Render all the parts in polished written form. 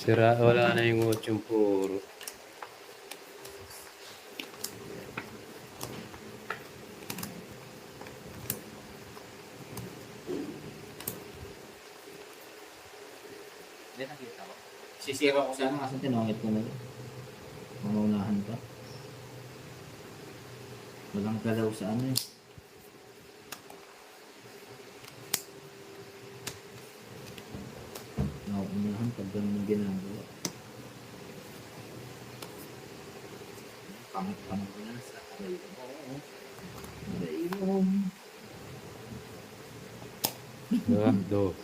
Sira, wala na yung 8 puro. Hindi nakita ko. Sisira ko sana kasi tinungit ko na yun. Mamaunahan pa. Walang galaw sa ano eh. Nauunahan pag ganun yung ginagawa. Pangit-pangit ko na sa aray ko. Aray mo. Do.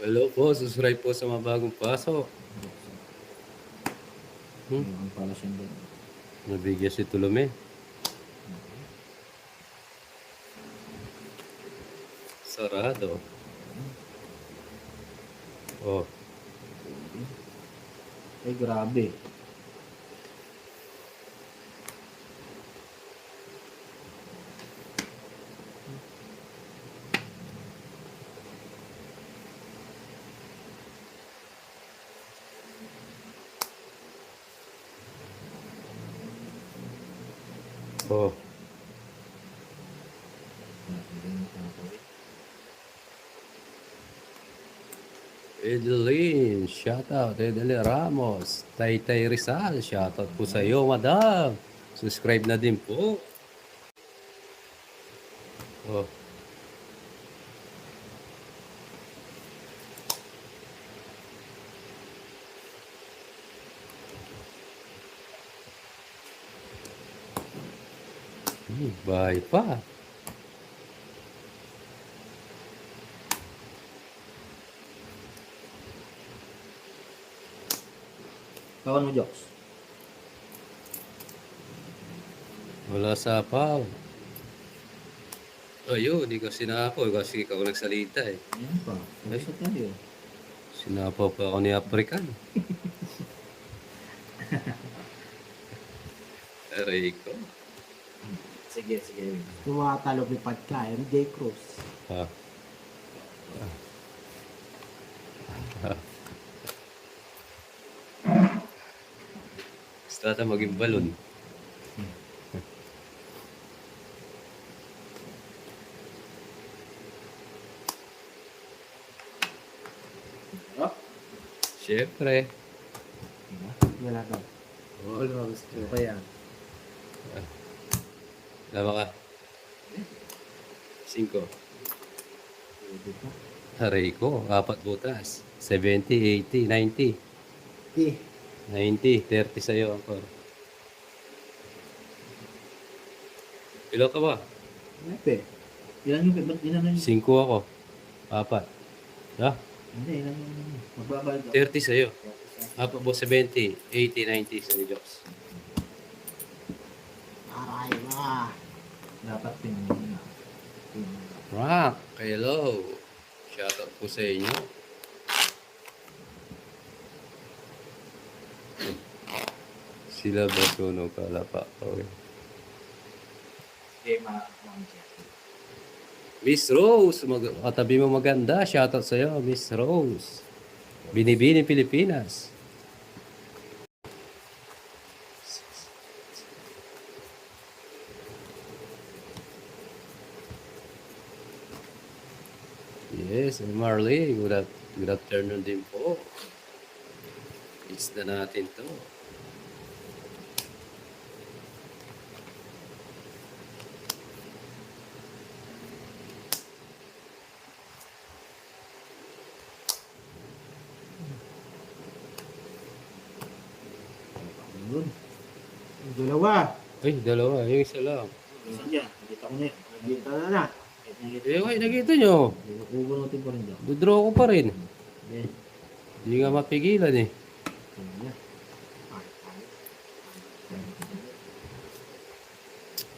Hello po, subscribe po sa mga bagong pasok. Ang pala siyang ganun. Nabigyan si Tulome. Sarado. Oh, Ay grabe. oh. Edeline, shoutout. Edeline Ramos. Taytay Rizal, shoutout po sa iyo, madam. Subscribe na din po. Oh. Bahay pa. Kawan mo, Jokes. Wala sapaw. Ayun, di ko sinapaw kasi ikaw nagsalita eh. Ayan pa. Ay, sa tayo. Sinapaw pa ako ni African. Aray ko. Sige, sige. Tumatalog ni Patka, MJ Cruz. Ah. Gusto natin maging balon. Oh? Siyempre. Wala daw. Oo, gusto ko yan. Lama ka. 5. Pwede pa. Aray ko, 4 butas. 70, 80, 90. 90, 30 sa'yo, Angkor. Ilan ka ba? Pepe. Ilan yung ba't ilan na yun? 5 ako. 4. Ha? Hindi, ilan yung magbabayad ako. 30 sa'yo. 4 po, 70, 80, 90 sa'yo, Jokes. Aray ba? Dapat pinanong na. Rock, hello. Shoutout po sa inyo. Sila ba sunog kalapa? Okay. Sige, ma-ma'am. Miss Rose, katabi mo maganda. Shoutout sa'yo, Miss Rose. Binibini, Pilipinas. Yes, Marley, good afternoon din po. It's na natin to. Yun. Yung dalawa. Ay, dalawa. Yung isa lang. Isa dyan. Nakita ko na yun. Kita na na. Eh, wait, nakita nyo. Ubunutin pa rin dyan. Dudraw ko pa rin. Okay. Hindi nga mapigilan eh.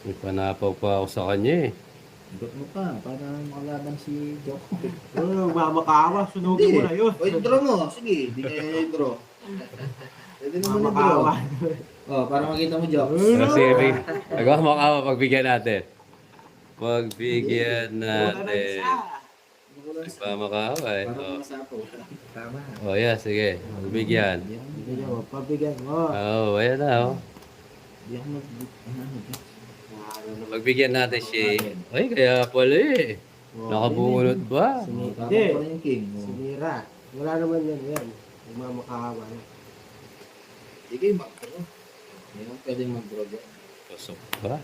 May panapaw pa ako sa kanya eh. Igot mo pa para makalaban si Joko. Mamakawa, sunugin mo na yun. O, i-draw mo. Sige, di kaya i-draw. Pwede naman i-draw. Mamakawa. O, para makita mo, Joko. Sige, nagawa mo ka pagbigyan natin. Pagbigyan natin. Nagmamakaway. Parang Oh. masapo. Tama. Oh, yeah, sige. Bigyan. Bigyan mo, pabigyan mo. Oh, ayan na, oh. Hindi ako Pagbigyan natin si... Ay, kaya pala eh. Nakabunot ba? Tama Hindi. pa rin yung king. Sinira. Wala naman yan. Nagmamakawa na. Hindi kayo mag-draw. Hindi mo pwedeng mag-draw dyan. Pasok ba?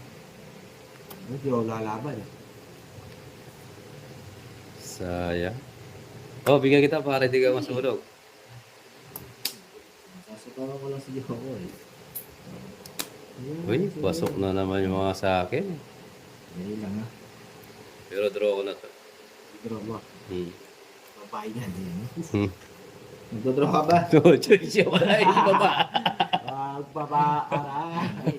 Hindi ako lalaban. Sayang. Oh, bigyan kita para di ka masulog. Sasutawa ko lang si Joko eh. Uy, pasok na naman yung mga sa akin. Dali lang ha. Pero draw ko na to. Draw mo. Babae yan. Magdodraw ka ba? No, siya wala yung baba. Magbabaaray.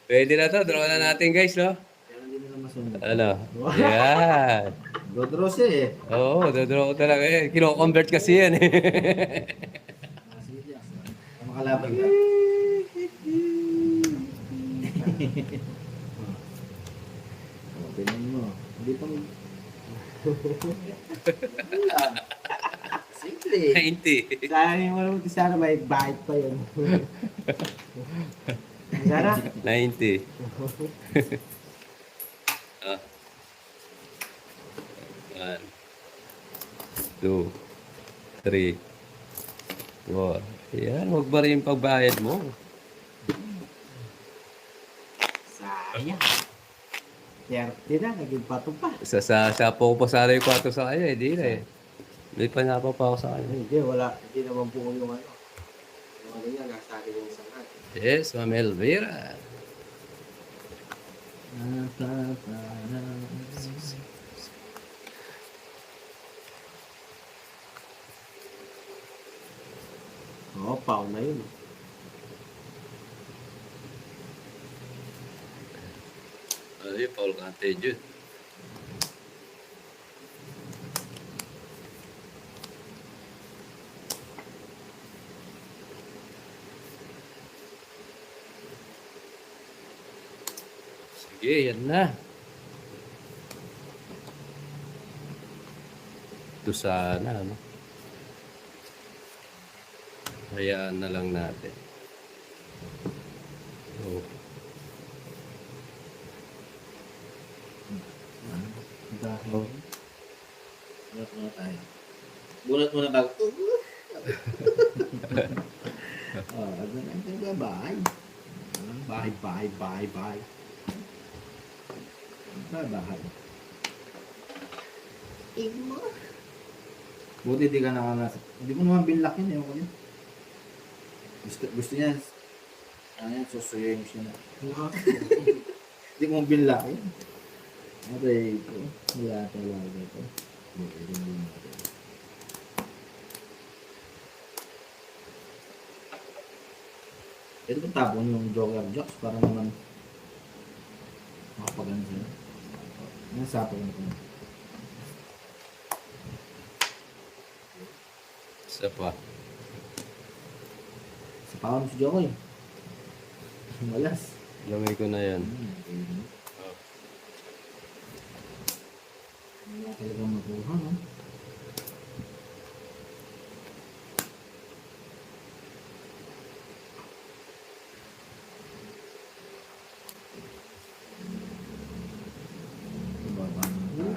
Pwede na to, draw na natin guys, no? Kaya hindi nila masunod. Ano? Yan. Magdodraw siya eh. Oo, draw ko talaga yan. Kino-convert kasi yan eh. Sige lang. Makalaban ka. Tingnan mo. Hindi pa mag... Simple. 90. Sana may bite pa yun. Sana? 90. Ah. 1, 2, 3, 4. Yan, huwag ba rin yung pagbayad mo? Sayang. 30 na, naging pato pa. Sa po ko pa sana yung kwarto sa kanya, hindi na eh. May panapa pa ako sa kanya. Hindi, wala. Hindi naman po yung ano. Yung ano niya, nasa akin yung isang akin. Yes, Ma'am Elvira. Oo, pao na yun. Ano yun, Paul Cante dyan. Sige, yan na. Ito sana, ano? Hayaan na lang natin. Oh. Dahil. Bunot muna tayo. Bunot muna bago. Ano na yung bahay? Bahay. Bahay. Igmo. Buti di ka nakanas. Hindi mo naman binlock yun. Ewan ko yun. Gusto niya. Ano yan? Susuyayin mo siya na. Hindi mo binlock yun. Okay. Wala talaga ito. Buti rin din natin. Ito kung tapon yung Joker Jocks para naman makapagano sila. Nasapag na ito. Isa pa. Sa paon si Jokoy. Malas. Lamay ko na yan. Wala talagang makuha, no? Baba na tayo.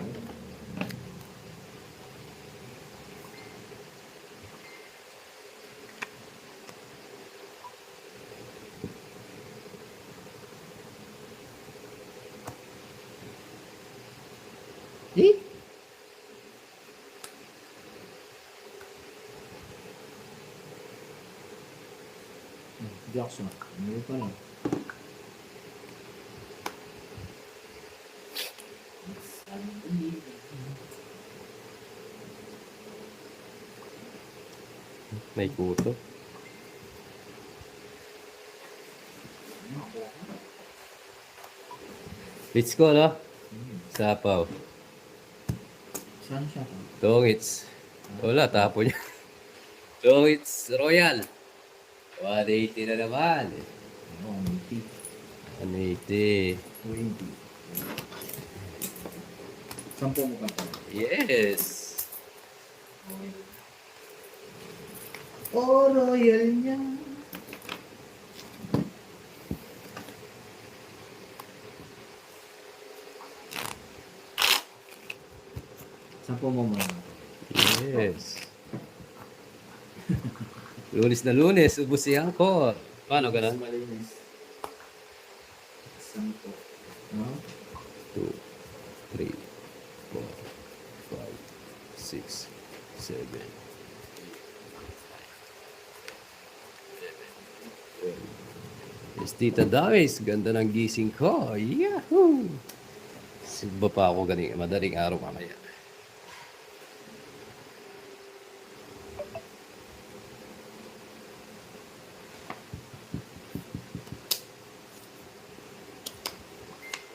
Eh? Jackson. Ano pa lang? May kuto. Hits ko, no? Sapaw. Saan siya? Tongits. Wala, tapo niya. Tongits Royal. 180 na naman. Oh, 180. 20. Sampo mo pa. Yes. Oh, royal niya. Sampo mo muna. Yes. Lunes na lunes, ubos si Angkor. Paano ganun? Malinis. Sampo. No? 2, 3, 4, 5, 6, 7, 8, 9, 10, 11, 12. Yes, Tita Damis, ganda ng gising ko. Yahoo! Sigba pa ako galing, madaling araw mamaya.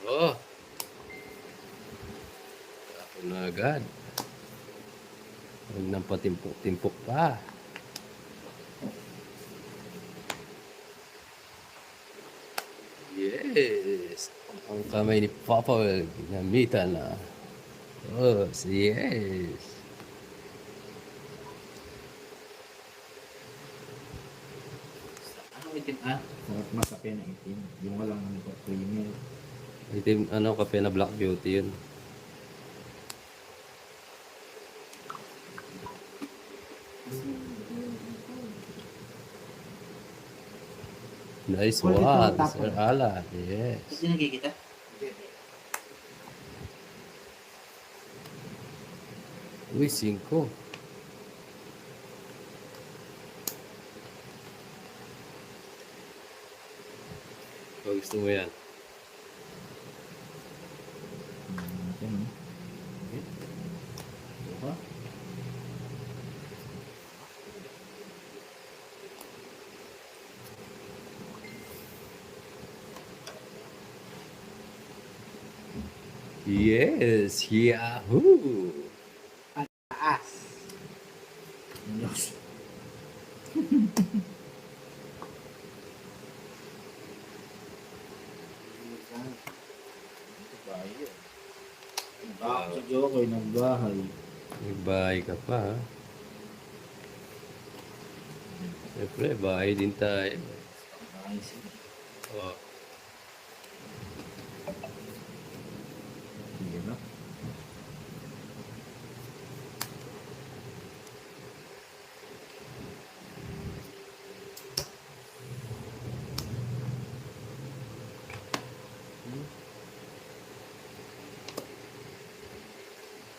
Oh! Ako na agad. Huwag nang patimpok-timpok pa. Yes! Ang kamay ni Papa, ginamitan na. Oh, yes! Ano itim ah? Sarap makape na itim. Yung walang creamy. Itim, ano, kape na Black Beauty yun. Nice Ulit one, ang tapon. Sir Alan. Yes. Kasi nakikita? Uy, 5. Oh, gusto mo yan? Ano? Diba? Yes! Yahoo! Taas! Diyos. Sa Jokoy, nagbahay. Nagbahay ka pa, ha? Siyempre, bahay din tayo. Bahay sila. Oh. Sige na.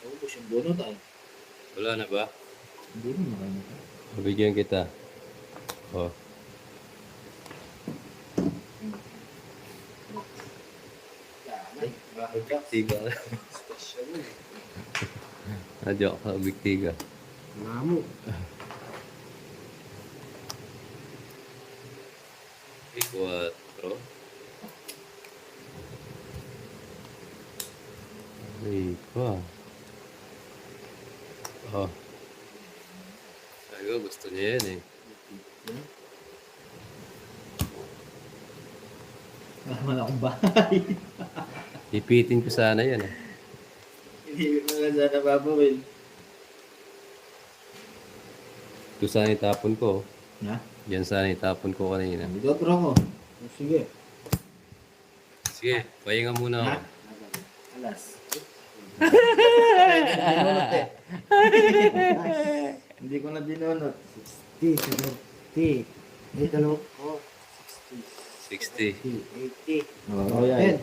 Ubus yung bunot ay. Wala na ba? Hindi mo makanya. Mabigyan kita. Oh. Ay, bakit ka? Tiga. Special yun. Nadyo ka, big tiga. Mamo. Big 4. Ay, pa. Oh. Sabi ko, gusto niya yan eh. Naman akong bahay. Ipitin ko sana yan eh. Hindi mo na sana babawin. Ito sana itapon ko. Ha? Yan sana itapon ko kanina. Idodro ko. Sige. Sige, pahinga muna ako. Ha? Alas. Binunot eh. Hindi ko na binunot. 60, 70. May talo. Oh, 60. 80. Oo, yan.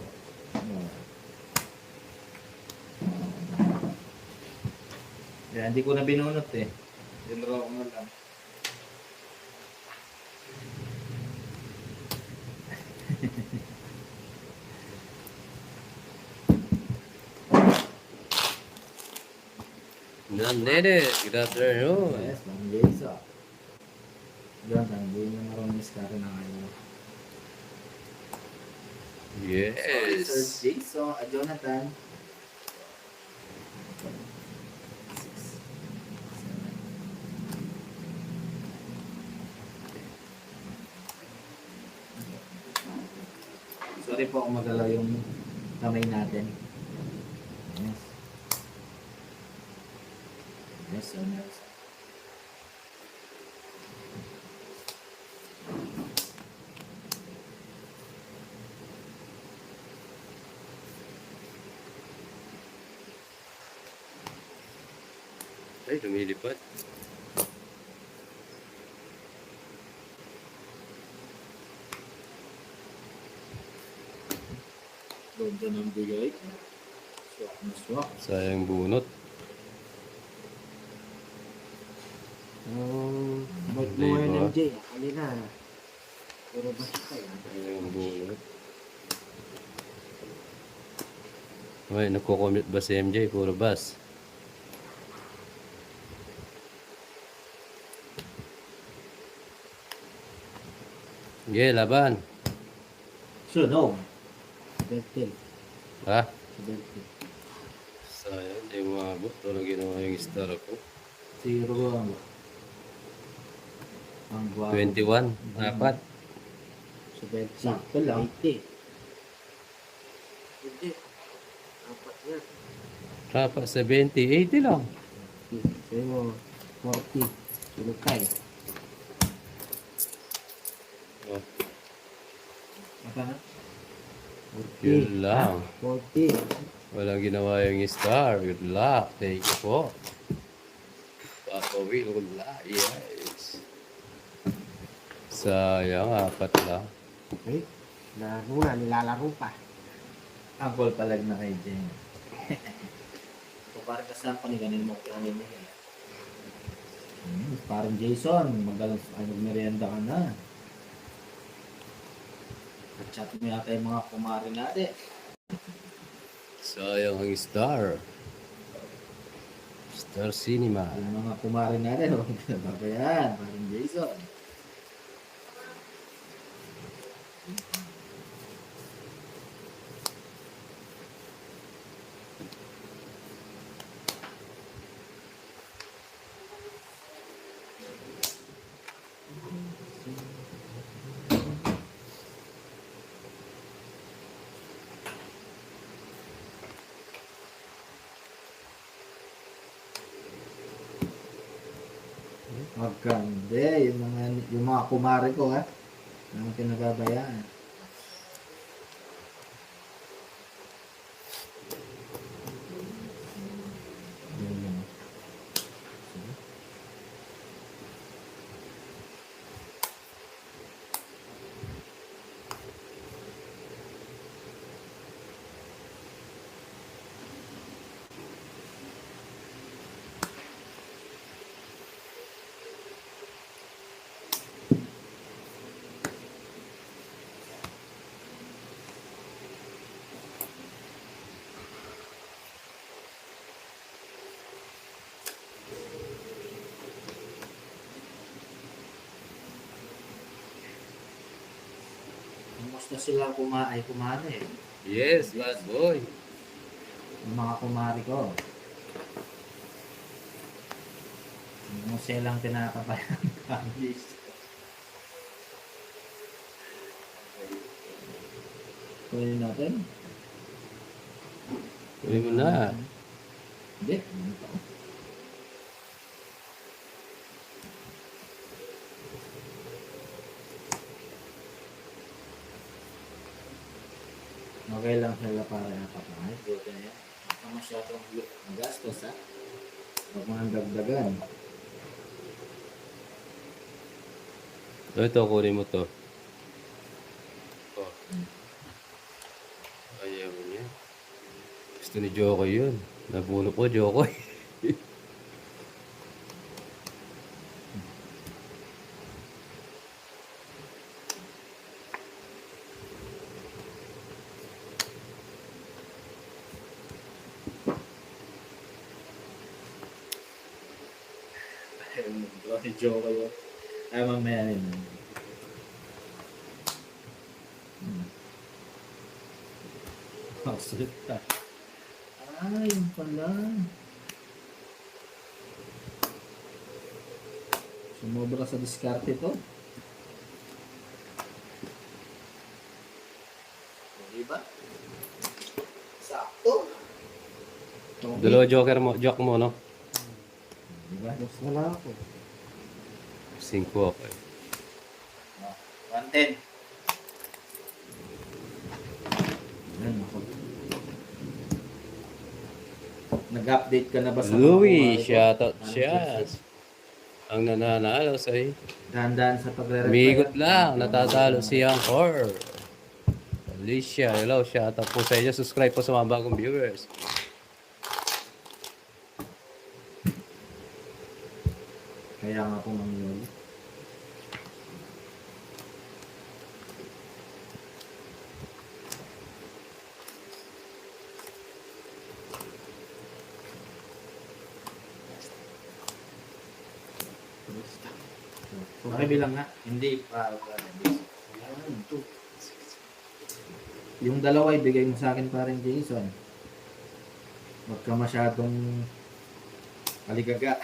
Yan, hindi ko na binunot eh. Dinro ko na lang. Nandede, good afternoon. Yes, Ma'am Jaysa. Diyan, hindi na marunong iskari na ngayon. Yes. Sir Jason, Jonathan. Sorry po kung magalaw yung kamay natin. Yes. Yes, yes. Ay, lumilipad. Ganda ng bigay. Swak na swak. Sayang bunot. Bait mo Di ngayon, ba? MJ. Kanina, puro basta yan. Sayang bunot. Ay, nagko-commute ba si MJ? Puro bus. Sige, laban. Sunog. Bertil. Ha? Bertil. Sayang, di umabot. Walang ginawa yung star ko. Zero ang guwapo. 21. Apat. Sa Bertil. Sakto lang. 80. Hindi. Apat nga. Apat, 70. 80 lang. Sabi mo, 40. Sunod tayo. Oh, Apa na? 40. yun lang. 40. Walang ginawa yung star. Good luck. Thank you po. Papa Will, good luck. Yes. Sayang, apat lang. Eh, na nilalaro pa. Angkol palag na kay Jen. Kung parang kasampa ni ganin mo kinanin mo. Parang Jason, magmerienda ka na. Chat mo yata yung mga kumari natin. Sayang ang star. Star Cinema. Yung mga kumari natin, huwag ka nababayaan. Parang Jason. Maganda. Yung mga kumari ko, ha? Naman pinababayaan. Yan lang. Kumusta sila kumari eh. Yes, bad boy. Yung mga kumari ko. Yung selang tinakabayan ng families. Kunin natin? Kunin mo na. Hindi. Ano pa? Okay lang sila para nakapangay. Buti na yan. Baka masyadong gastos ha. Huwag mo nang dagdagan. Ito, kunin mo to. Oh. Ayaw niya. Gusto ni Jokoy yun. Nabuno ko, Jokoy. Ni Joe kayo. Ay, mamaya rin. Sulit ka. Ah, yun pala. Sumobra sa diskarte to. Diba? Sakto. Dalawa joker mo, joke mo, no? Diba? Mas wala ako. 5 ako eh. 110. Yan, ako. Nag-update ka na ba sa mga Louie, kumari ko? shoutout Parang siya. Ang nananalo sa dahan-dahan sa pagre-reply. umigot lang, natatalo si Angkor. Alicia, hello, shoutout po sa inyo. Subscribe po sa mga bagong viewers. Kaya nga po mangyoli. Pakibilang nga. Hindi pa. Yung dalawa ibigay mo sa akin pa rin, Jason. Huwag ka masyadong aligaga.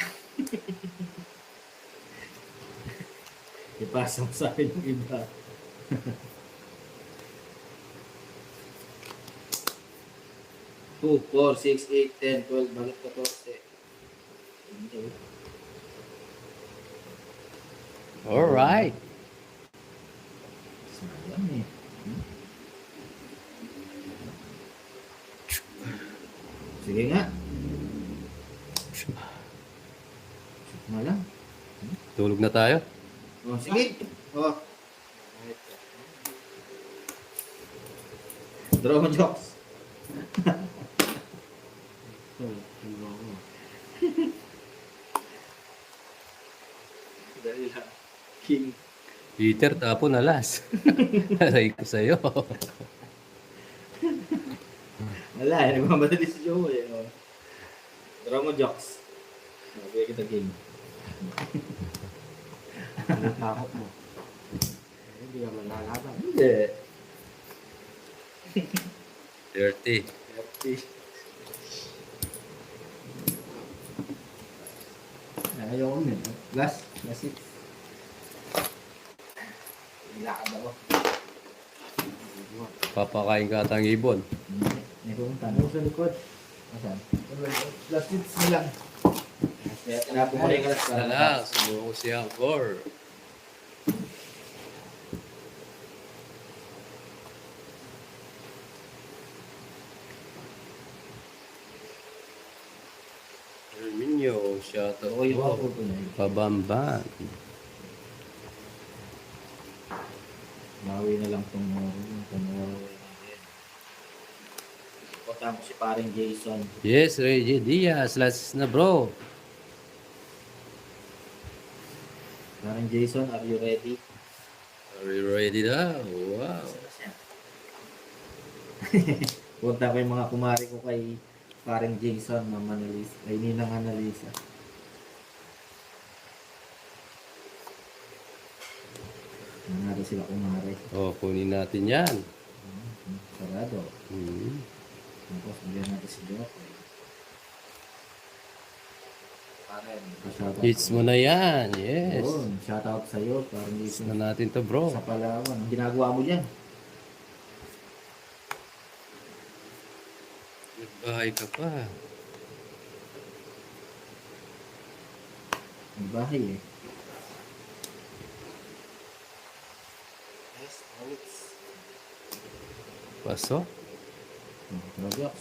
Ipasa mo sa akin yung iba. Two, 4, 6, 8, 10, 12, bakit 14? Alright. Sayang eh. Sige nga. Shoot na lang. Tulog na tayo. Oh, sige. Oh. Draw mo jokes. Dahil king. Peter, tapo na las. Aray ko sa'yo. Wala eh, nagmamadali si Joey eh. Oh. Draw mo jokes. Sabi kita king. Ano takot mo? Hindi ka manlalaban. Hindi. 30. 30. Ayaw ko min. Last 6. Ilakad ako. Papakain ka atang ibon. May pumunta. Ano sa likod? Asan? Last 6 na lang. Kaya napukulay ka Sana lang, sumuko si Angkor. Herminio, shoutout Oo, yung ako po. po niya. Pabamban. Bawi na lang tomorrow. Punta mo si paring Jason. Yes, Reggie Diaz, last na bro. Paring Jason, are you ready? Are you ready na? Wow. Punta ko yung mga kumari ko kay paring Jason, Mama Annalisa. Ay, Ninang Annalisa. Nangyari sila kumari. Oh, kunin natin yan. Sarado. Hmm. Tapos, bigyan natin si Joke. Paren, shoutout. Hits mo na yan. Yes. Yun, shoutout sa'yo, paring Hits Jason. na natin to bro. Sa Palawan. Ang ginagawa mo dyan? Nagbahay ka pa. Ang bahay eh. Yes, Onyx. Paso? Roblox.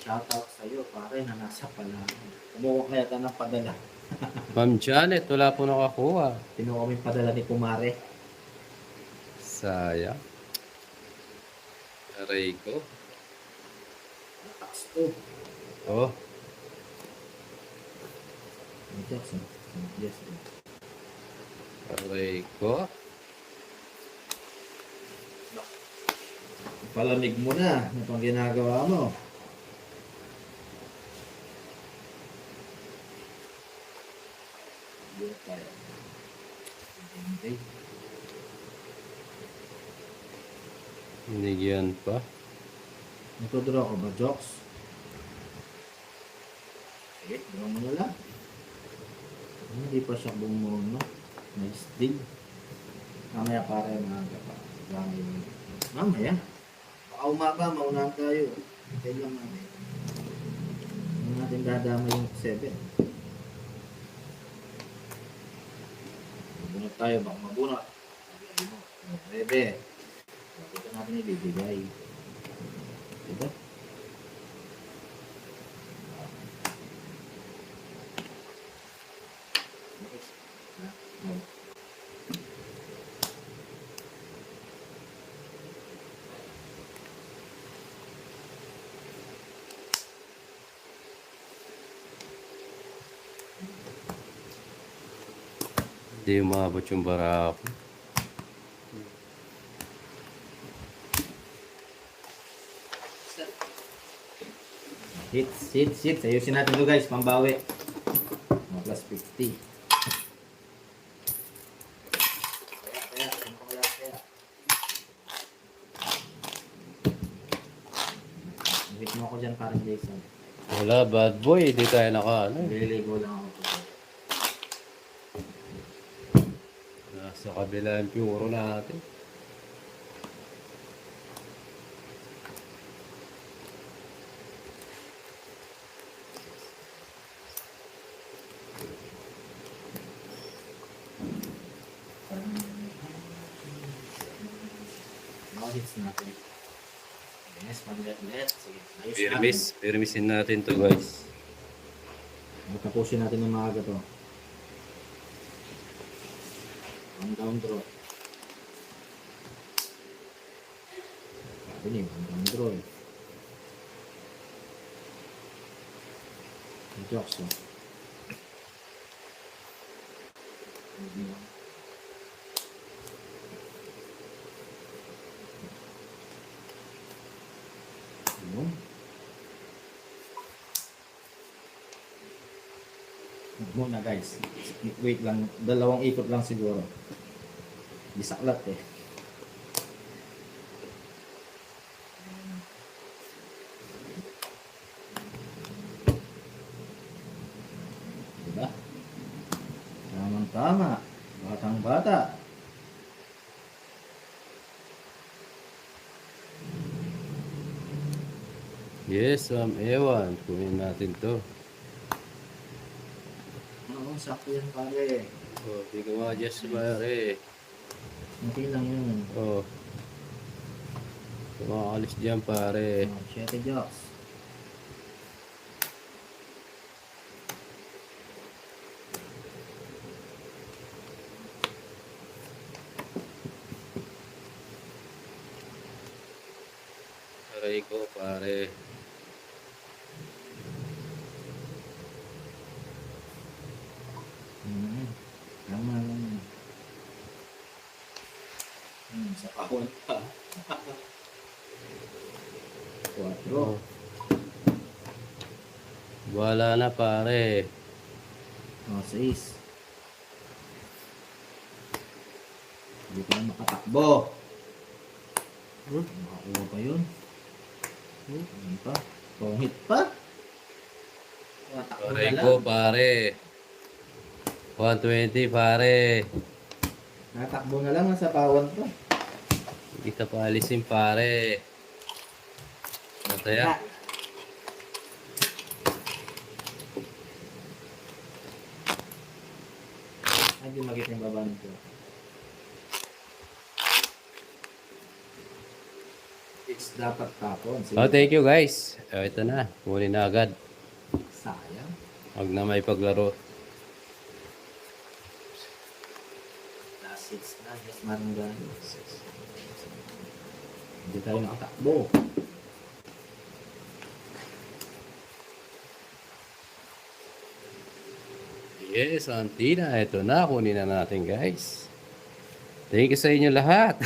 Shoutout sa'yo, pare, na nasa Palawan. Kumuha kaya ka ng padala. Ma'am Janet, wala po nakakuha. Pinuha kami padala ni Kumare. Sayang. Aray ko. Tax to. Oh, Jackson. Yes. aray ko. Palamig mo na. Ano pang ginagawa mo? Hindi tayo. Hindi. Binigyan pa. Nagtudraw ko ba, Jokes? Sige, draw mo na lang. Hindi pa siya bumuno. Nice dig. Mamaya para maaga pa. Mamaya. Baka umaga, maunahan tayo. Hintay lang namin. natin dadama yung 7. Mabunot tayo, baka mabunot. Pwede. Dito natin ibibigay. Diba? Hindi umabot yung barako. Hits. Ayusin natin ito guys, pambawi. Plus 50. Kaya. Wait mo ako dyan parang Jason. Wala, bad boy. Hindi tayo naka, ano. Liligo lang ako. Nasa kabila yung puro natin. Now hits natin. Yes, mag-let. Sige, ayos natin. Pirmisin natin to guys. Tapusin natin ng maaga to. One down draw. Sabi niyo, one down draw. Jokes oh. Yun. Muna guys. Wait lang. 2 ikot lang siguro. Bisaklat eh. Diba? Tamang-tama. Batang-bata. Yes, ewan. Kunin natin to. Oo, sakto yan pare. Oh, di ko ma-adjust pare. Okay lang yun. Oh. Kumakalis dyan pare. 7 jokes. Aray ko pare. Tama lang. Sa kahon pa. 4. Oh. Wala na pare. 6. Hindi ka na makatakbo. Makakuha pa yun. Ano pa? Ponghit pa? Takbo na Aray lang. ko pare. 120 pare. Natakbo na lang sa pawan to. Hindi kita paalisin pare. Mataya. Ay, di makita yung baba nito. It's dapat tapon. Sige. Oh, thank you guys. Ito na. Kunin na agad. Sayang. Huwag na may paglaro. Last hits na. Yes, maranggan. Hindi tayo nakatakbo. Yes, Antina. Ito na. Kunin na natin guys. Thank you sa inyo lahat.